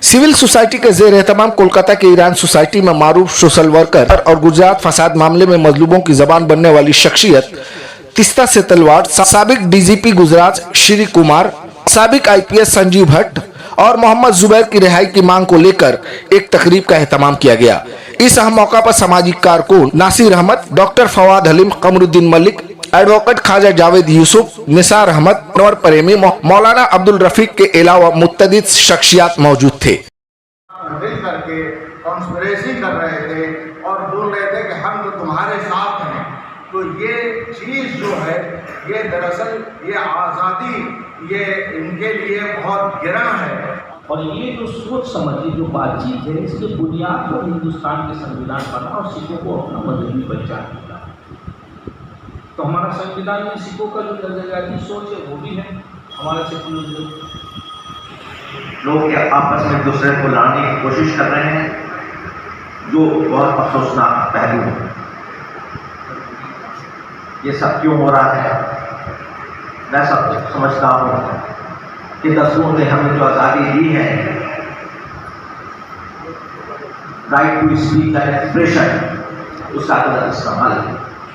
Civil society के जेर एहतमाम कोलकाता के ईरान सोसाइटी में मारूफ सोशल वर्कर और गुजरात फसाद मामले में मजलूमों की जबान बनने वाली शख्सियत तीस्ता सेतलवाड, साबिक डीजीपी गुजरात श्री कुमार, साबिक आईपीएस संजीव भट्ट और मोहम्मद जुबैर की रिहाई की मांग को लेकर एक तकरीब का एहतमाम किया गया। इस अहम मौका पर सामाजिक कारकुन नासिर अहमद, डॉक्टर फवाद हलीम, कमरुद्दीन मलिक, एडवोकेट ख्वाजा जावेद यूसुफ, निसार अहमद, अनवर प्रेमी, मौलाना अब्दुल रफीक के अलावा मुत्तदिद शख्सियात मौजूद थे। मिल करके कॉन्स्पिरेसी कर रहे थे और बोल रहे थे कि हम तो तुम्हारे साथ हैं। तो ये चीज़ जो है ये दरअसल ये आज़ादी ये इनके लिए बहुत गिरह है। और ये जो सोच समझ जो बातचीत है इसके बुनियाद पर हिंदुस्तान के संविधान बना और सिखों को अपना मजहबी पहचान मिला। तो हमारा संविधान में सिखों का जो नजरियाती सोच है वो भी है हमारा सेकुलरिज्म। लोग आपस में दूसरे को लाने की कोशिश कर रहे हैं, जो बहुत अफसोसनाक पहलू है। ये सब क्यों हो रहा है? मैं सब समझता हूँ कि दसवीं ने हमें जो आज़ादी दी है, right to speech and expression, उसका गलत इस्तेमाल है।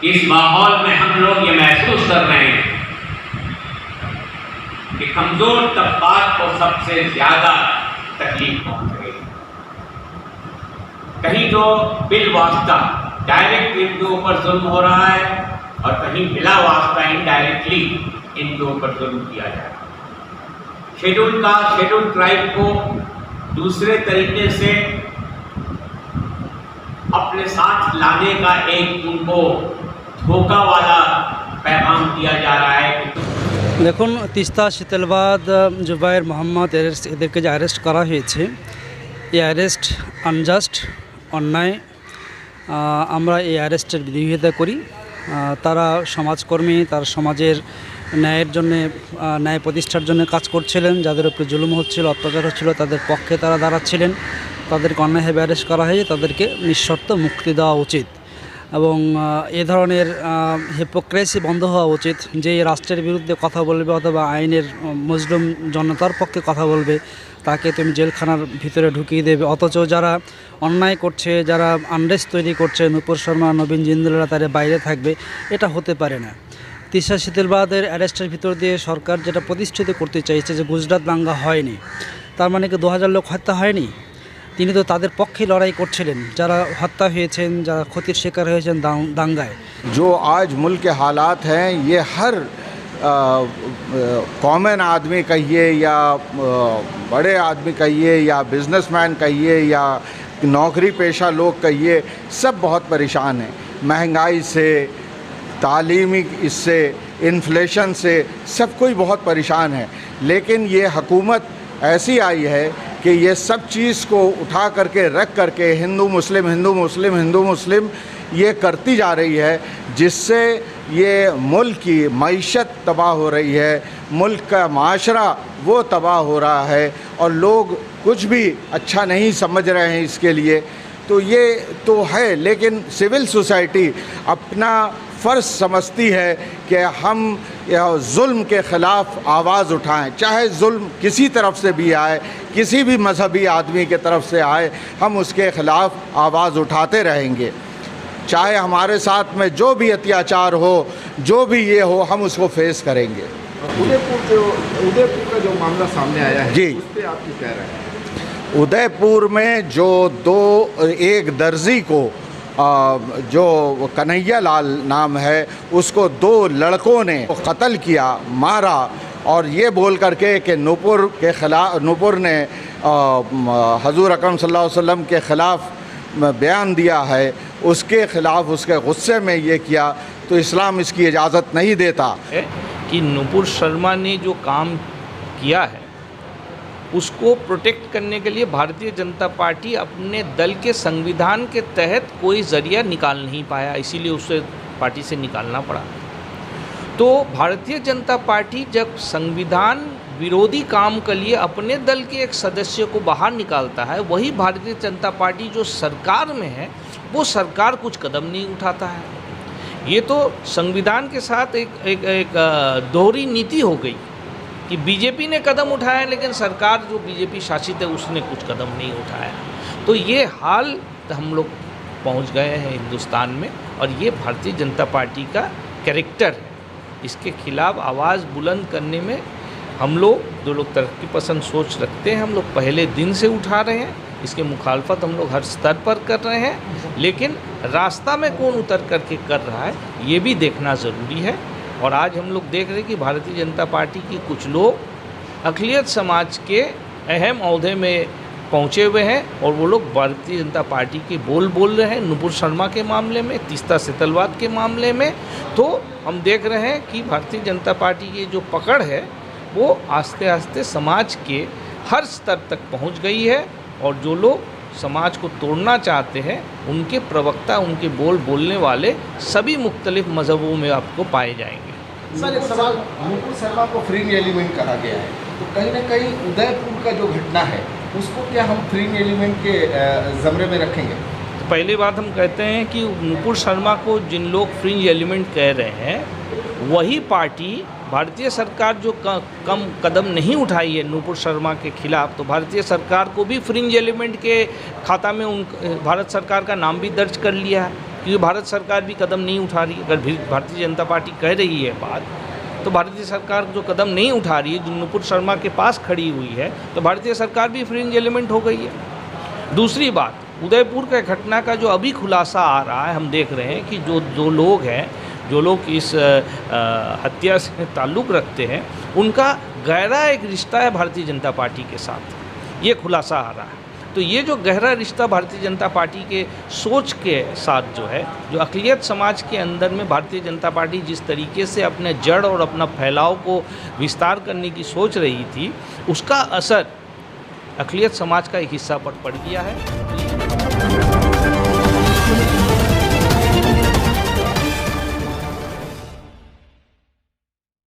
इस माहौल में हम लोग ये महसूस कर रहे हैं कि कमजोर तबकात को सबसे ज्यादा तकलीफ पहुंच रही है। कहीं तो बिल वास्ता डायरेक्ट इनके ऊपर जुल्म हो रहा है और कहीं बिला वास्ता इनडायरेक्टली इनके ऊपर जुल्म किया जा रहा है। शेड्यूल कास्ट, शेड्यूल ट्राइब को दूसरे तरीके से अपने साथ लाने का एक उनको धोखा वाला पैगाम दिया जा रहा है। দেখুন, তিস্তা শীতলবাদ, জুবাইর মোহাম্মদ এদেরকে যে অ্যারেস্ট করা হয়েছে, এই অ্যারেস্ট আনজাস্ট, অন্যায়। আমরা এই অ্যারেস্টের বিরোধিতা করি। তারা সমাজকর্মী, তার সমাজের ন্যায়ের জন্যে, ন্যায় প্রতিষ্ঠার জন্য কাজ করছিলেন। যাদের উপরে জুলুম হচ্ছিল, অত্যাচার হচ্ছিল, তাদের পক্ষে তারা দাঁড়াচ্ছিলেন। তাদেরকে অন্যায়ভাবে অ্যারেস্ট করা হয়েছে, তাদেরকে নিঃশর্ত মুক্তি দেওয়া উচিত এবং এ ধরনের হিপোক্রেসি বন্ধ হওয়া উচিত। যে রাষ্ট্রের বিরুদ্ধে কথা বলবে অথবা আইনের মজলুম জনতার পক্ষে কথা বলবে তাকে তুমি জেলখানার ভিতরে ঢুকিয়ে দেবে, অথচ যারা অন্যায় করছে, যারা আনরেস্ট তৈরি করছে, নূপুর শর্মা, নবীন জিন্দলরা তারা বাইরে থাকবে, এটা হতে পারে না। তিস্তা শীতলবাদের অ্যারেস্টের ভিতর দিয়ে সরকার যেটা প্রতিষ্ঠিত করতে চাইছে যে গুজরাট দাঙ্গা হয়নি, তার মানে কি 2000 লোক হত্যা হয়নি? তিনি তো তাদের পক্ষে লড়াই করছিলেন, যারা হত্যা হয়েছেন, যারা ক্ষতির শিকার হয়েছেন দাঙ্গায়। जो आज मुल्क के हालात हैं ये हर कॉमन आदमी कहिए या बड़े आदमी कहिए या बिजनेसमैन कहिए या नौकरी पेशा लोग कहिए, सब बहुत परेशान हैं। महंगाई से, तालीमी इससे, इन्फ्लेशन से सब कोई बहुत परेशान है। लेकिन ये हुकूमत ऐसी आई है कि ये सब चीज़ को उठा करके रख करके हिंदू मुस्लिम हिंदू मुस्लिम हिंदू मुस्लिम ये करती जा रही है, जिससे ये मुल्क की मईशत तबाह हो रही है, मुल्क का माशरा वो तबाह हो रहा है और लोग कुछ भी अच्छा नहीं समझ रहे हैं इसके लिए। तो ये तो है, लेकिन सिविल सोसाइटी अपना फ़र्ज़ समझती है कि हम जुल्म के ख़िलाफ़ आवाज़ उठाएं, चाहे जुल्म किसी तरफ से भी आए, किसी भी मजहबी आदमी के तरफ से आए, हम उसके ख़िलाफ़ आवाज़ उठाते रहेंगे। चाहे हमारे साथ में जो भी अत्याचार हो, जो भी ये हो, हम उसको फेस करेंगे। उदयपुर का जो मामला सामने आया है, जी, उस पे आप क्या कह रहे हैं? उदयपुर में जो एक दर्जी को जो कन्हैया लाल नाम है, उसको 2 लड़कों ने कत्ल किया, मारा, और ये बोल करके कि नूपुर के ख़िलाफ़, नूपुर ने हज़ूर अकरम सल्लल्लाहु अलैहि वसल्लम के ख़िलाफ़ बयान दिया है, उसके ख़िलाफ़ उसके गुस्से में ये किया, तो इस्लाम इसकी इजाज़त नहीं देता है कि नूपुर शर्मा ने जो काम किया है उसको प्रोटेक्ट करने के लिए भारतीय जनता पार्टी अपने दल के संविधान के तहत कोई ज़रिया निकाल नहीं पाया, इसीलिए उसे पार्टी से निकालना पड़ा। तो भारतीय जनता पार्टी जब संविधान विरोधी काम के लिए अपने दल के एक सदस्य को बाहर निकालता है, वही भारतीय जनता पार्टी जो सरकार में है वो सरकार कुछ कदम नहीं उठाता है। ये तो संविधान के साथ एक दोहरी नीति हो गई कि बीजेपी ने कदम उठाया लेकिन सरकार जो बीजेपी शासित है उसने कुछ कदम नहीं उठाया। तो ये हाल हम लोग पहुंच गए हैं हिंदुस्तान में, और ये भारतीय जनता पार्टी का कैरेक्टर है। इसके खिलाफ आवाज़ बुलंद करने में हम लोग, जो लोग तरक्की पसंद सोच रखते हैं, हम लोग पहले दिन से उठा रहे हैं। इसके मुखालफत हम लोग हर स्तर पर कर रहे हैं, लेकिन रास्ता में कौन उतर करके कर रहा है ये भी देखना ज़रूरी है। और आज हम लोग देख रहे हैं कि भारतीय जनता पार्टी की कुछ लोग अक़लियत समाज के अहम ओहदे में पहुंचे हुए हैं, और वो लोग भारतीय जनता पार्टी के बोल रहे हैं। नुपुर शर्मा के मामले में, तीस्ता सेतलवाद के मामले में, तो हम देख रहे हैं कि भारतीय जनता पार्टी की जो पकड़ है वो आस्ते आस्ते समाज के हर स्तर तक पहुंच गई है, और जो लोग समाज को तोड़ना चाहते हैं उनके प्रवक्ता, उनके बोलने वाले सभी मुख्तलिफ मज़हबों में आपको पाए जाएंगे। सर, एक सवाल, नुपुर शर्मा को फ्रिंज एलिमेंट कहा गया है, तो कहीं ना कहीं उदयपुर का जो घटना है उसको क्या हम फ्रिंज एलिमेंट के ज़मरे में रखेंगे? तो पहली बात हम कहते हैं कि नुपुर शर्मा को जिन लोग फ्रिंज एलिमेंट कह रहे हैं, वही पार्टी भारतीय सरकार जो कम कदम नहीं उठाई है नुपुर शर्मा के खिलाफ, तो भारतीय सरकार को भी फ्रिंज एलिमेंट के खाता में भारत सरकार का नाम भी दर्ज कर लिया है, क्योंकि भारत सरकार भी कदम नहीं उठा रही है। अगर भारतीय जनता पार्टी कह रही है बात, तो भारतीय सरकार जो कदम नहीं उठा रही है, जो नुपुर शर्मा के पास खड़ी हुई है, तो भारतीय सरकार भी फ्रिंज एलिमेंट हो गई है। दूसरी बात, उदयपुर के घटना का जो अभी खुलासा आ रहा है, हम देख रहे हैं कि जो लोग हैं, जो लोग इस हत्या से ताल्लुक़ रखते हैं, उनका गहरा एक रिश्ता है भारतीय जनता पार्टी के साथ, ये खुलासा आ रहा है। तो ये जो गहरा रिश्ता भारतीय जनता पार्टी के सोच के साथ जो है, जो अक़लियत समाज के अंदर में भारतीय जनता पार्टी जिस तरीके से अपने जड़ और अपना फैलाव को विस्तार करने की सोच रही थी, उसका असर अक़लियत समाज का एक हिस्सा पर पड़ गया है।